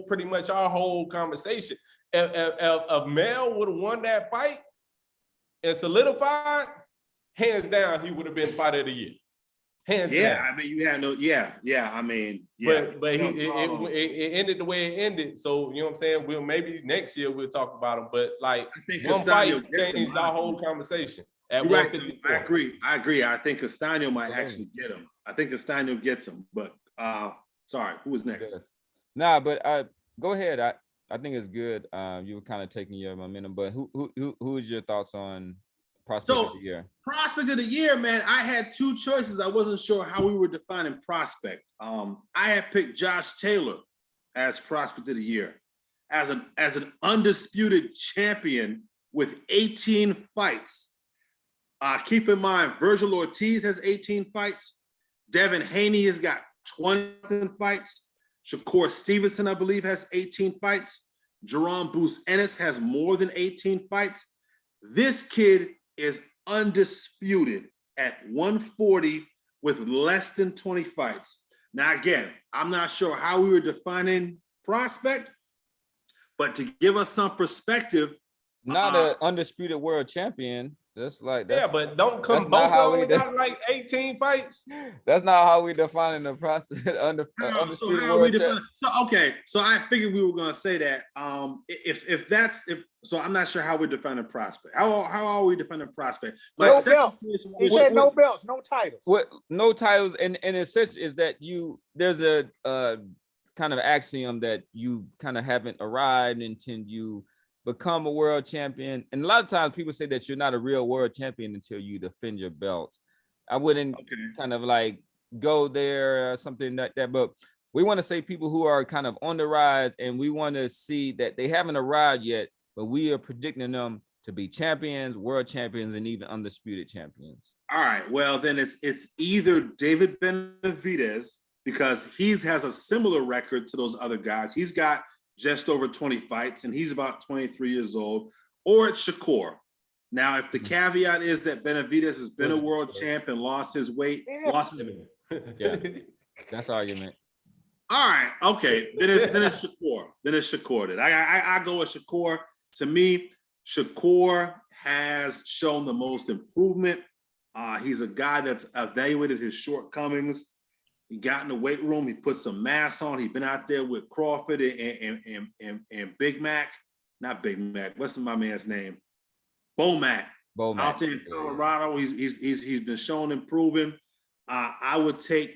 pretty much our whole conversation. If Mel would have won that fight and solidified, hands down, he would have been fighter of the year. Hands down. Yeah, I mean, you had no. I mean, yeah. But it ended the way it ended. So you know what I'm saying. Maybe next year we'll talk about him. But like one fight changed our whole conversation. Right. I agree. I think Castaño might actually get him. I think Castaño gets him. But sorry, who was next? Nah, but go ahead. I think it's good. You were kind of taking your momentum, but who is your thoughts on prospect of the year? Prospect of the year, man. I had two choices. I wasn't sure how we were defining prospect. I had picked Josh Taylor as prospect of the year, as an undisputed champion with 18 fights. Keep in mind, Virgil Ortiz has 18 fights. Devin Haney has got 20 fights. Shakur Stevenson, I believe, has 18 fights. Jerome Bruce Ennis has more than 18 fights. This kid is undisputed at 140 with less than 20 fights. Now, again, I'm not sure how we were defining prospect, but to give us some perspective. Not an undisputed world champion. That's but don't that's not how Kambosa we only got like 18 fights. That's not how we define the process. So how are we define? So I figured we were going to say that. So I'm not sure how we define a prospect. How are we defining prospect? No belts. He said no belts, no titles. What no titles, and in sense is that there's a kind of axiom that you kind of haven't arrived until you become a world champion. And a lot of times people say that you're not a real world champion until you defend your belt. I wouldn't kind of like go there or something like that, but we want to say people who are kind of on the rise, and we want to see that they haven't arrived yet, but we are predicting them to be champions, world champions, and even undisputed champions. All right, well then it's either David Benavidez, because he has a similar record to those other guys. He's got just over 20 fights, and he's about 23 years old, or it's Shakur. Now, if the caveat is that Benavidez has been a world champ and lost his weight, Yeah, that's argument. All right, okay, then it's Shakur. Then it's Shakur. I go with Shakur. To me, Shakur has shown the most improvement. He's a guy that's evaluated his shortcomings. He got in the weight room. He put some mass on. He's been out there with Crawford and Big Mac. Not Big Mac. What's my man's name? Bomac. Out there in Colorado. He's been shown improving. I would take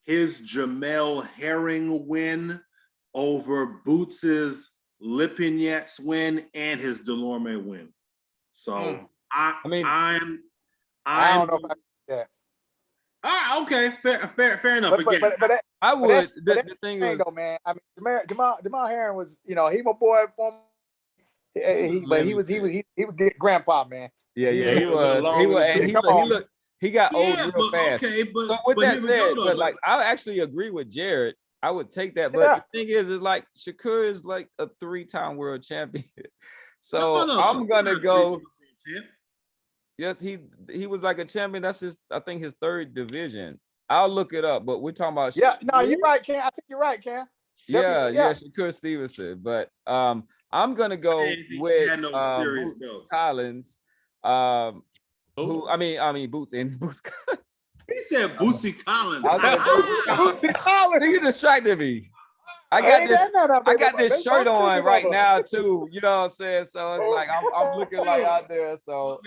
his Jamel Herring win over Boots's Lipinets win and his Delorme win. So I don't know if I do that. Okay, fair enough. But I would. The thing is, though, man. I mean, Jamel Herring was, he my boy. But he was good grandpa, man. Yeah, he was. He got old real fast. Okay, but with that said, like I actually agree with Jarod. I would take that, but the thing is like Shakur is like a 3-time world champion. So I'm gonna go. Yes, he was like a champion. That's I think his 3rd division. I'll look it up, but we're talking about. Yeah, no, you're right, Ken. I think you're right, Ken. Yeah, Shakur Stevenson. But I'm gonna go with Boots Collins. Who I mean Boots and Boots. He said Bootsy Collins. Bootsy Collins. You distracted me. I got this shirt on right now too. You know what I'm saying? So it's like I'm looking like out there. So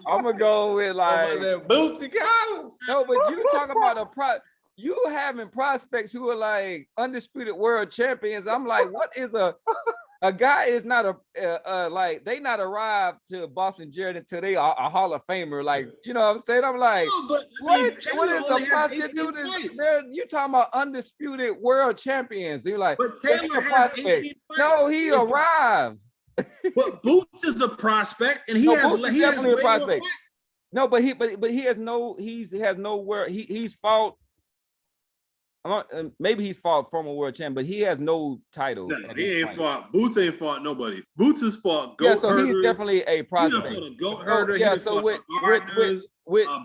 I'm gonna go with like Bootsy Collins. No, but you talking about you having prospects who are like undisputed world champions. I'm like, what is a guy is not like they not arrived to Bosston Jarod until they are a Hall of Famer. Like, you know what I'm saying? I'm like, what is the prospect? You talking about undisputed world champions? You're like, but Taylor has 18 fights. No, he arrived. But Boots is a prospect, and he's definitely a prospect. No, but he has no world. He's fought. Maybe he's fought former world champion, but he has no title. No, he ain't fought. Boots ain't fought nobody. Boots has fought goat herders. He's definitely a prospect. He fought a goat herder. Yeah, so with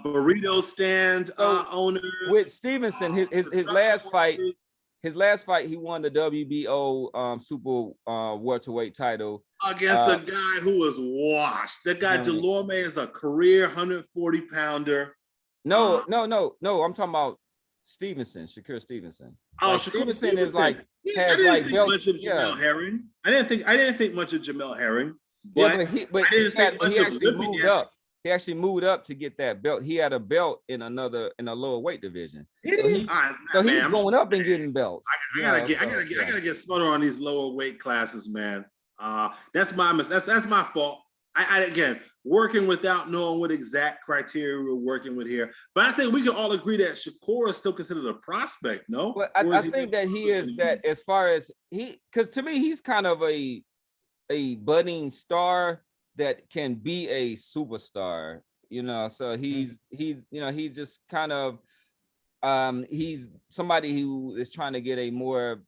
burrito stand owners. With Stevenson, his last fight, he won the WBO super welterweight title against a guy who was washed. That guy Delorme is a career 140-pounder. No. I'm talking about Stevenson, Shakur Stevenson. Oh, like, Stevenson is like has like much of Jamel Herring. I didn't think much of Jamel Herring. But he actually moved up. He actually moved up to get that belt. He had a belt in a lower weight division. He's going up and getting belts. I gotta get smarter on these lower weight classes, man. That's my fault. I again working without knowing what exact criteria we're working with here. But I think we can all agree that Shakur is still considered a prospect, no? But I think that he is that as far as because to me, he's kind of a budding star that can be a superstar, you know. So he's just kind of he's somebody who is trying to get a more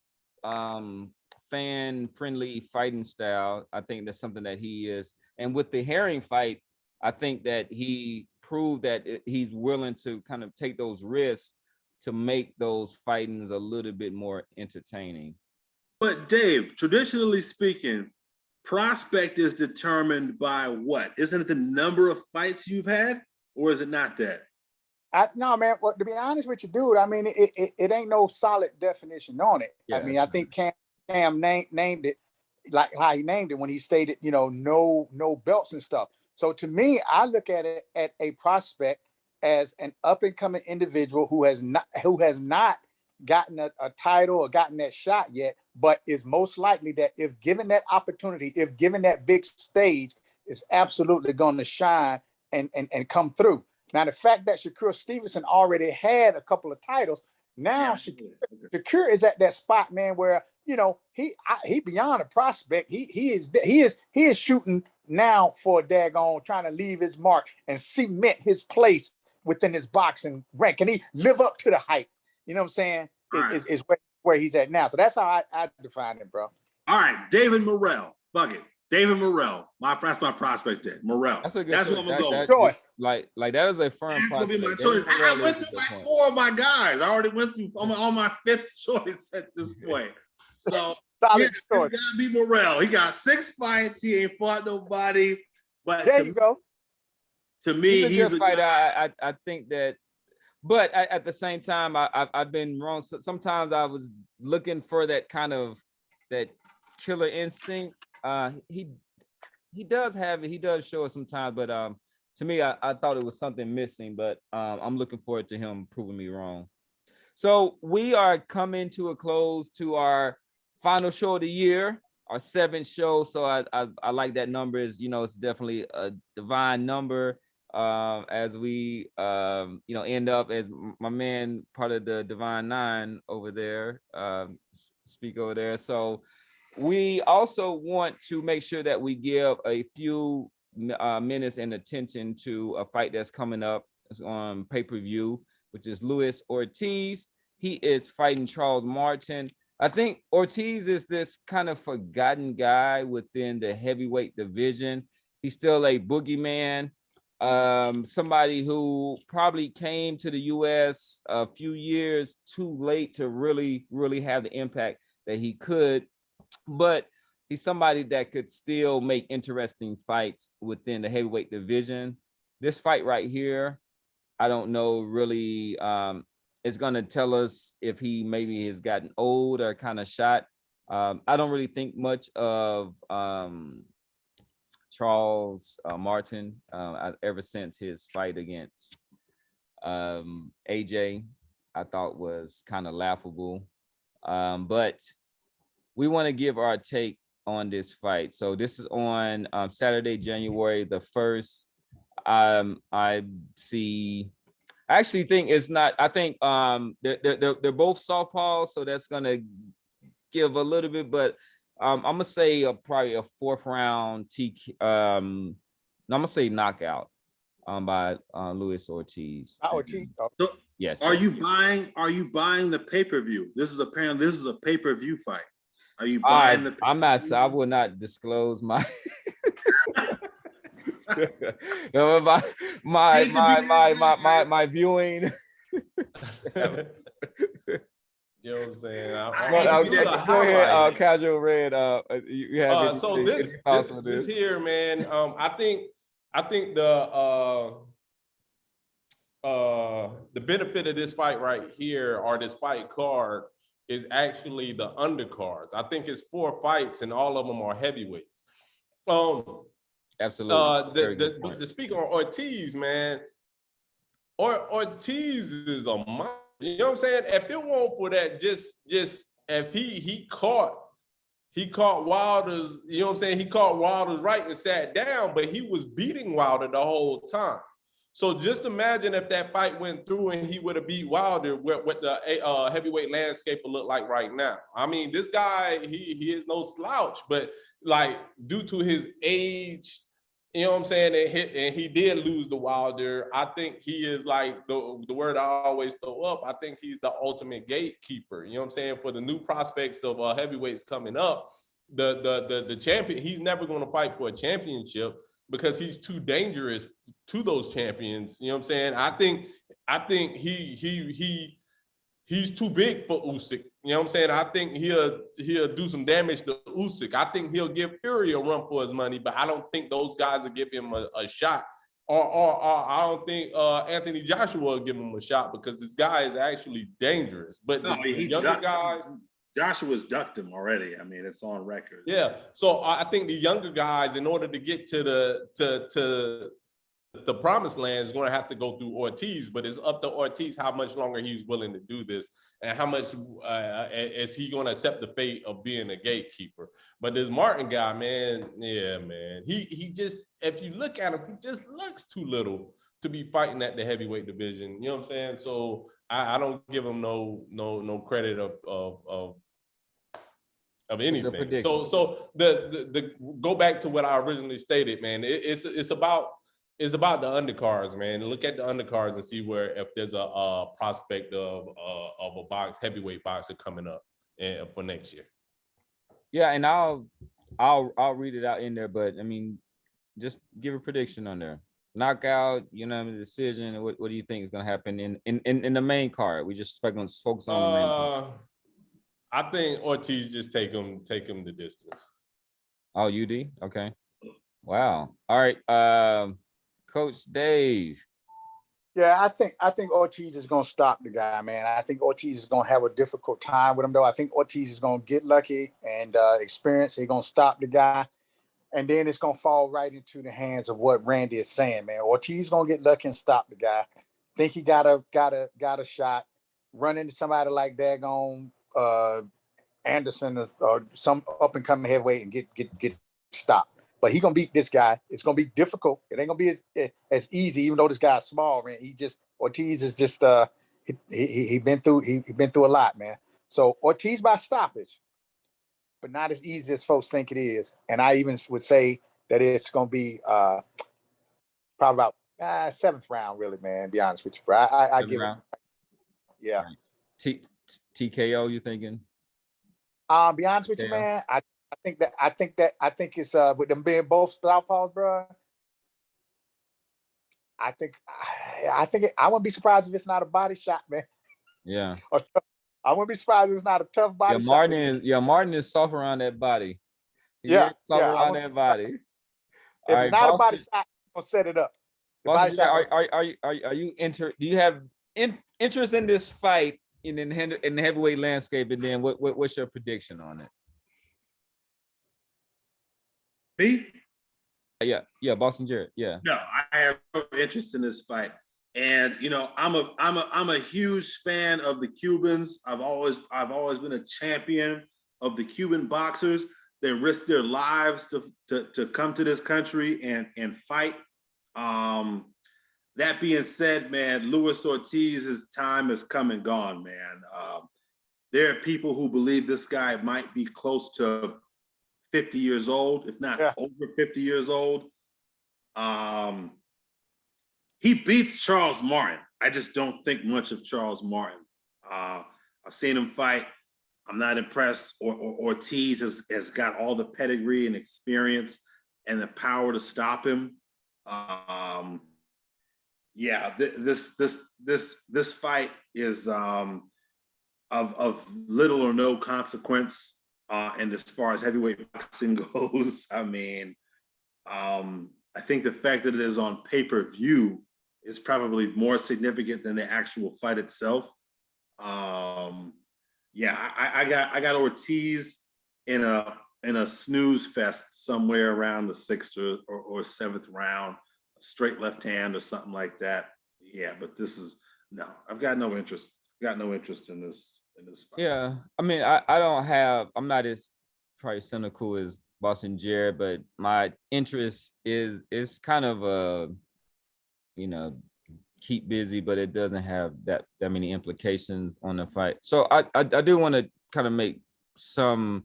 fan-friendly fighting style. I think that's something that he is. And with the Herring fight, I think that he proved that he's willing to kind of take those risks to make those fightings a little bit more entertaining. But Dave, traditionally speaking, prospect is determined by what? Isn't it the number of fights you've had, or is it not that? No, man. Well, to be honest with you, dude, I mean, it ain't no solid definition on it. Yeah. I mean, I think Cam named it like how he named it when he stated, no belts and stuff. So to me, I look at it at a prospect as an up and coming individual who has not gotten a title or gotten that shot yet, but is most likely that if given that opportunity, if given that big stage, is absolutely going to shine and come through. Now, the fact that Shakur Stevenson already had a couple of titles, now Shakur is at that spot, man, where he beyond a prospect. He is shooting now for a daggone, trying to leave his mark and cement his place within his boxing rank. Can he live up to the hype? You know what I'm saying? Is where he's at now. So that's how I define it, bro. All right, David Morrell, Bucket. David Morrell, that's my prospect there. Morrell. That's what I'm gonna go with. Choice. Like that is a firm. That's gonna be my choice. I went through like 4 of my guys. I already went through on my 5th choice at this point. So it's gotta be Morrell. He got 6 fights. He ain't fought nobody. But there you go. To me, he's a fighter. I think that. But at the same time, I've been wrong. So sometimes I was looking for that kind of that killer instinct. He does have it. He does show it sometimes. But to me, I thought it was something missing. But I'm looking forward to him proving me wrong. So we are coming to a close to our final show of the year, our 7th show. So I like that number. It's definitely a divine number. As we end up as my man, part of the Divine Nine over there, speak over there. So we also want to make sure that we give a few minutes and attention to a fight that's coming up on pay-per-view, which is Luis Ortiz. He is fighting Charles Martin. I think Ortiz is this kind of forgotten guy within the heavyweight division. He's still a boogeyman. Somebody who probably came to the U.S. a few years too late to really, really have the impact that he could, but he's somebody that could still make interesting fights within the heavyweight division. This fight right here, I don't know really, it's going to tell us if he maybe has gotten old or kind of shot. I don't really think much of Charles Martin ever since his fight against AJ, I thought was kind of laughable. But we want to give our take on this fight. So this is on Saturday, January the 1st. I actually think it's not. I think they're both southpaws, so that's gonna give a little bit, but I'm gonna say probably a 4th round I'm gonna say knockout by Luis Ortiz. Ortiz. So, yes. Are you buying the pay-per-view? This is a pay-per-view fight. Are you buying the? I'm not. I will not disclose my my viewing. You know what I'm saying? Go ahead, Casual Red. You have so this here, man. I think the benefit of this fight right here, or this fight card, is actually the undercards. I think it's 4 fights and all of them are heavyweights. Absolutely. The speaker on Ortiz, man. Ortiz is a monster. You know what I'm saying? If it weren't for that, just if he caught Wilder's, you know what I'm saying? He caught Wilder's right and sat down, but he was beating Wilder the whole time. So just imagine if that fight went through and he would have beat Wilder, what the heavyweight landscape will look like right now. I mean, this guy, he is no slouch, but like due to his age, You know what I'm saying? And he did lose to Wilder. I think he is like the word I always throw up. I think he's the ultimate gatekeeper. You know what I'm saying? For the new prospects of heavyweights coming up, the champion, he's never going to fight for a championship because he's too dangerous to those champions. You know what I'm saying? I think he's too big for Usyk. You know what I'm saying? I think he'll do some damage to Usyk. I think he'll give Fury a run for his money, but I don't think those guys will give him a shot. Or I don't think Anthony Joshua will give him a shot because this guy is actually dangerous. But No, the younger guys, Joshua's ducked him already. I mean, it's on record. yeah. So I think the younger guys, in order to get to the promised land, is going to have to go through Ortiz, but it's up to Ortiz how much longer he's willing to do this and how much is he going to accept the fate of being a gatekeeper. But this Martin guy, man, yeah, man, he just, if you look at him, he just looks too little to be fighting at the heavyweight division. You know what I'm saying? So I don't give him no credit of anything. So the go back to what I originally stated, man. It's about the undercards, man. Look at the undercards and see where if there's a prospect of a heavyweight boxer coming up for next year. Yeah, and I'll read it out in there, but I mean, just give a prediction on there. Knockout, decision. What do you think is going to happen in the main card? We just going to focus on the main card. I think Ortiz just take him the distance. Oh, UD? Okay. Wow. All right. Coach Dave. Yeah, I think Ortiz is gonna stop the guy, man. I think Ortiz is gonna have a difficult time with him, though. I think Ortiz is gonna get lucky and experience. He's gonna stop the guy, and then it's gonna fall right into the hands of what Randy is saying, man. Ortiz is gonna get lucky and stop the guy. Think he got a shot. Run into somebody like daggone Anderson or some up and coming heavyweight and get stopped. But he's gonna beat this guy. It's gonna be difficult. It ain't gonna be as easy, even though this guy's small, man. Ortiz is just he been through a lot, man. So Ortiz by stoppage, but not as easy as folks think it is. And I even would say that it's gonna be probably about seventh round, really, man. To be honest with you, bro. I give it. Yeah. Right. TKO, you thinking? Be honest with you, man. I think it's with them being both southpaws, bro. I wouldn't be surprised if it's not a body shot, man. Yeah. I wouldn't be surprised if it's not a tough body shot. Martin is soft around that body. Around that body. If it's not a body shot, I'm gonna set it up. Are you do you have interest in this fight in the heavyweight landscape? And then what's your prediction on it? Me? Yeah, Bosston Jarod. Yeah. No, I have no interest in this fight, and I'm a huge fan of the Cubans. I've always been a champion of the Cuban boxers. They risk their lives to come to this country and fight. That being said, man, Luis Ortiz's time has come and gone, man. There are people who believe this guy might be close to 50 years old, if not over 50 years old. He beats Charles Martin. I just don't think much of Charles Martin. I've seen him fight. I'm not impressed. Ortiz has got all the pedigree and experience and the power to stop him. This fight is of little or no consequence. And as far as heavyweight boxing goes, I mean, I think the fact that it is on pay-per-view is probably more significant than the actual fight itself. I got Ortiz in a snooze fest somewhere around the sixth or seventh round, a straight left hand or something like that. Yeah, but I've got no interest. Got no interest in this fight. Yeah, I mean, I'm not as probably cynical as Bosston Jarod, but my interest is kind of keep busy, but it doesn't have that many implications on the fight. So I do want to kind of make some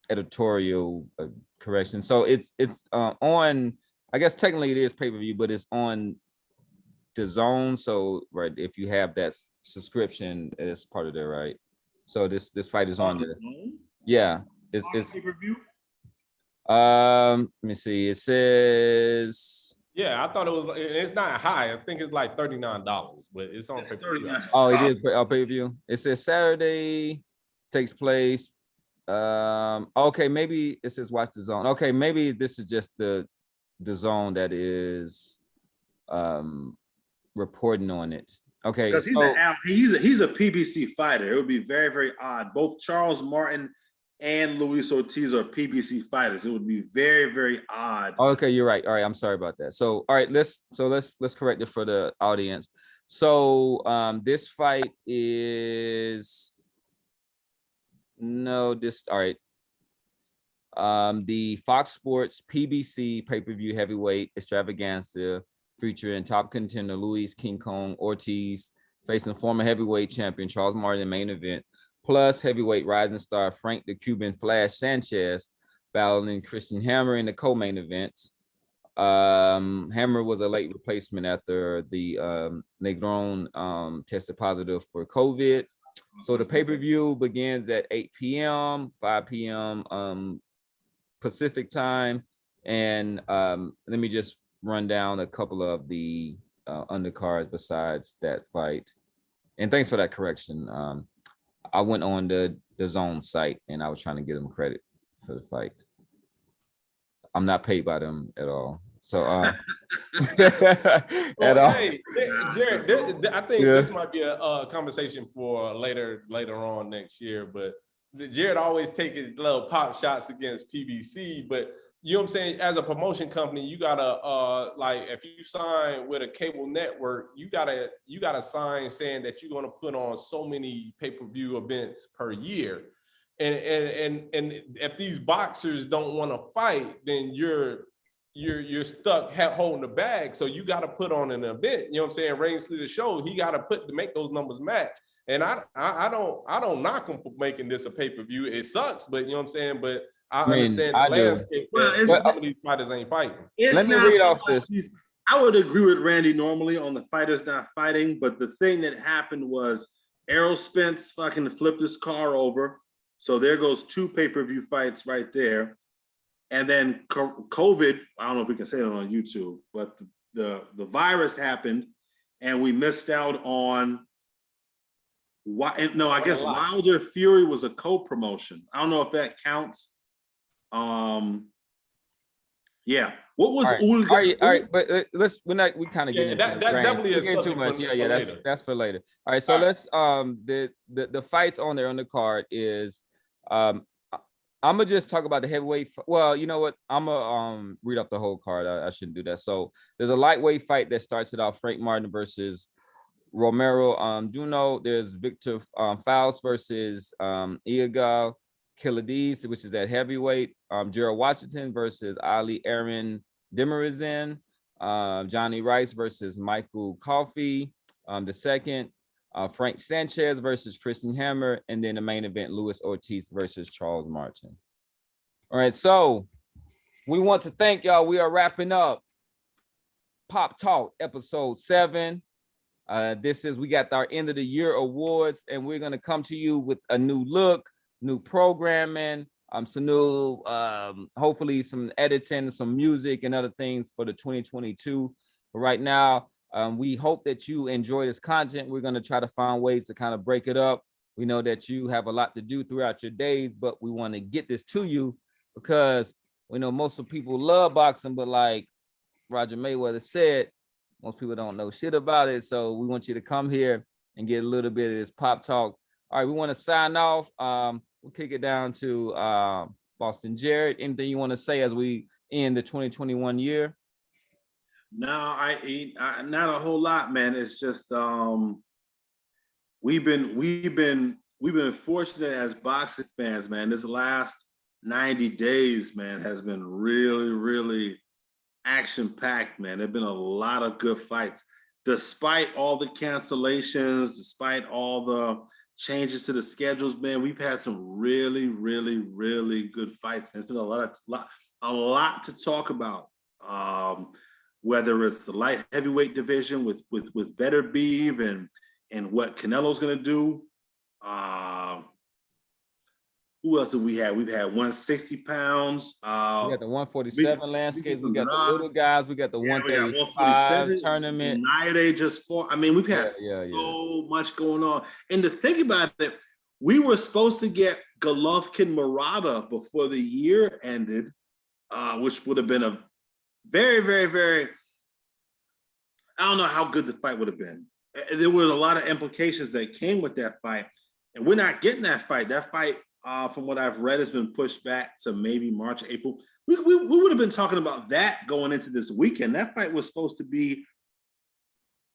editorial correction. So it's on. I guess technically it is pay-per-view, but it's on the zone. So right, if you have that subscription, it's part of that, right? So this fight is on the zone? yeah. It's pay-per-view. let me see. It says Yeah, I thought it was. It's not high. I think it's like $39, but it's on pay-per-view. oh, it is pay-per-view. It says Saturday takes place. Okay, maybe it says watch the zone. Okay, maybe this is just the zone that is reporting on it. Okay, Because he's a PBC fighter. It would be very, very odd. Both Charles Martin and Luis Ortiz are PBC fighters. It would be very, very odd. Okay, you're right. All right, I'm sorry about that. So, all right, let's correct it for the audience. So, this fight is all right. The Fox Sports PBC pay-per-view heavyweight extravaganza featuring top contender Luis King Kong Ortiz facing former heavyweight champion Charles Martin in main event, plus heavyweight rising star Frank the Cuban Flash Sanchez battling Christian Hammer in the co-main event. Hammer was a late replacement after the Negron tested positive for COVID. So the pay-per-view begins at 8 p.m., 5 p.m. Pacific time. And let me just run down a couple of the undercards besides that fight. And thanks for that correction. I went on the Zone site and I was trying to give them credit for the fight. I'm not paid by them at all. So at all. Hey, Jarod, I think this might be a conversation for later on next year. But Jarod always take his little pop shots against PBC, but you know what I'm saying? As a promotion company, you gotta like if you sign with a cable network, you gotta sign saying that you're gonna put on so many pay-per-view events per year. And if these boxers don't want to fight, then you're stuck holding the bag. So you got to put on an event. You know what I'm saying? Reigns leader show. He got to make those numbers match. And I don't knock him for making this a pay-per-view. It sucks, but you know what I'm saying. But I understand the landscape. Well, some of these fighters ain't fighting. Let me read off this. I would agree with Randy normally on the fighters not fighting, but the thing that happened was Errol Spence fucking flipped his car over. So there goes 2 pay-per-view fights right there. And then COVID, I don't know if we can say it on YouTube, but the virus happened and we missed out on I guess Wilder Fury was a co-promotion. I don't know if that counts. Yeah. What was all right, but we kind of get into that definitely is too much. Yeah, that's for later. All right, so let's the fights on there on the card is I'm gonna just talk about the heavyweight. Well, you know what? I'm gonna read off the whole card. I shouldn't do that. So there's a lightweight fight that starts it off: Frank Martin versus Romero Duno. There's Victor Faust versus Iago Kilades, which is at heavyweight. Gerald Washington versus Ali Aaron Demirizin. Johnny Rice versus Michael Coffey. The second. Frank Sanchez versus Christian Hammer, and then the main event, Luis Ortiz versus Charles Martin. All right, so we want to thank y'all. We are wrapping up Pop Talk episode 7. We got our end of the year awards, and we're gonna come to you with a new look, new programming, some new, hopefully some editing, some music, and other things for the 2022. But right now, we hope that you enjoy this content. We're going to try to find ways to kind of break it up. We know that you have a lot to do throughout your days, but we want to get this to you because we know most of people love boxing, but like Roger Mayweather said, most people don't know shit about it. So we want you to come here and get a little bit of this pop talk. All right, we want to sign off. We'll kick it down to Bosston Jarod. Anything you want to say as we end the 2021 year? No, not a whole lot, man. It's just we've been fortunate as boxing fans, man. This last 90 days, man, has been really, really action-packed, man. There've been a lot of good fights, despite all the cancellations, despite all the changes to the schedules, man. We've had some really, really, really good fights. There's been a lot to talk about. Whether it's the light heavyweight division with Better Beef and what Canelo's gonna do. Who else have we had? We've had 160 pounds. We got the 147 landscape. We got the little guys. We got the 135 tournament. They just fought. I mean, we've had so much going on. And to think about it, we were supposed to get Golovkin Murata before the year ended, which would have been a very, very, very. I don't know how good the fight would have been. There were a lot of implications that came with that fight, and we're not getting that fight. That fight, from what I've read, has been pushed back to maybe March, April. We would have been talking about that going into this weekend. That fight was supposed to be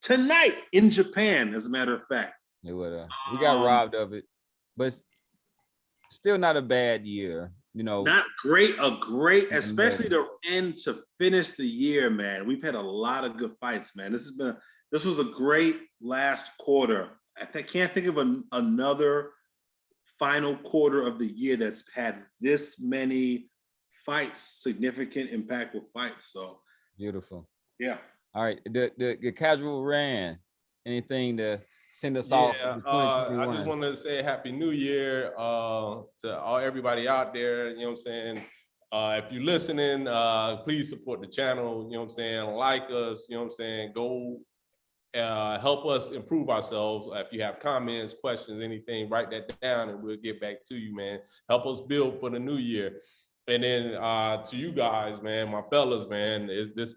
tonight in Japan, as a matter of fact. It would have. We got robbed of it, but still not a bad year. Not great, especially the end to finish the year, man. We've had a lot of good fights, man. This was a great last quarter. I can't think of another final quarter of the year that's had this many fights, significant, impactful fights. So beautiful. Yeah. All right. The casual ran. Anything to send us off? I just wanted to say Happy New Year to everybody out there. You know what I'm saying? If you're listening, please support the channel. You know what I'm saying? Like us. You know what I'm saying? Go help us improve ourselves. If you have comments, questions, anything, write that down and we'll get back to you, man. Help us build for the new year. And then to you guys, man, my fellas, man, this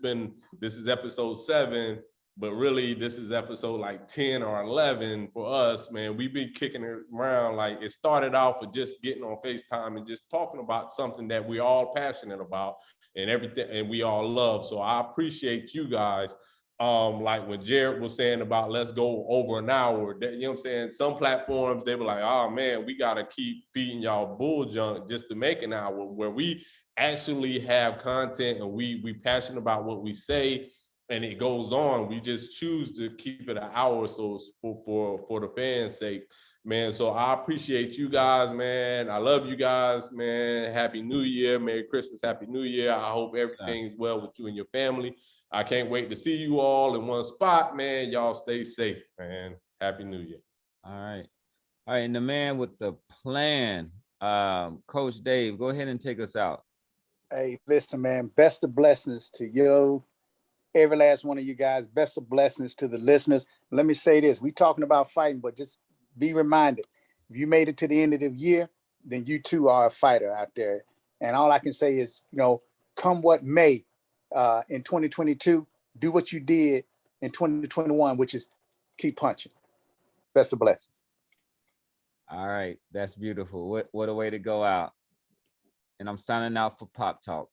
is episode 7. But really, this is episode like 10 or 11 for us, man. We've been kicking it around. Like, it started off with just getting on FaceTime and just talking about something that we're all passionate about and everything, and we all love. So I appreciate you guys. Like when Jarod was saying about let's go over an hour, you know what I'm saying? Some platforms, they were like, oh man, we got to keep feeding y'all bull junk just to make an hour, where we actually have content and we passionate about what we say. And it goes on. We just choose to keep it an hour or so for the fans' sake, man. So I appreciate you guys, man. I love you guys, man. Happy New Year. Merry Christmas. Happy New Year. I hope everything's well with you and your family. I can't wait to see you all in one spot, man. Y'all stay safe, man. Happy New Year. All right. And the man with the plan, Coach Dave, go ahead and take us out. Hey, listen, man. Best of blessings to you. Every last one of you guys, best of blessings to the listeners. Let me say this, we talking about fighting, but just be reminded, if you made it to the end of the year, then you too are a fighter out there. And all I can say is, come what may, in 2022, do what you did in 2021, which is keep punching. Best of blessings. All right, that's beautiful. What a way to go out. And I'm signing out for Pop Talk.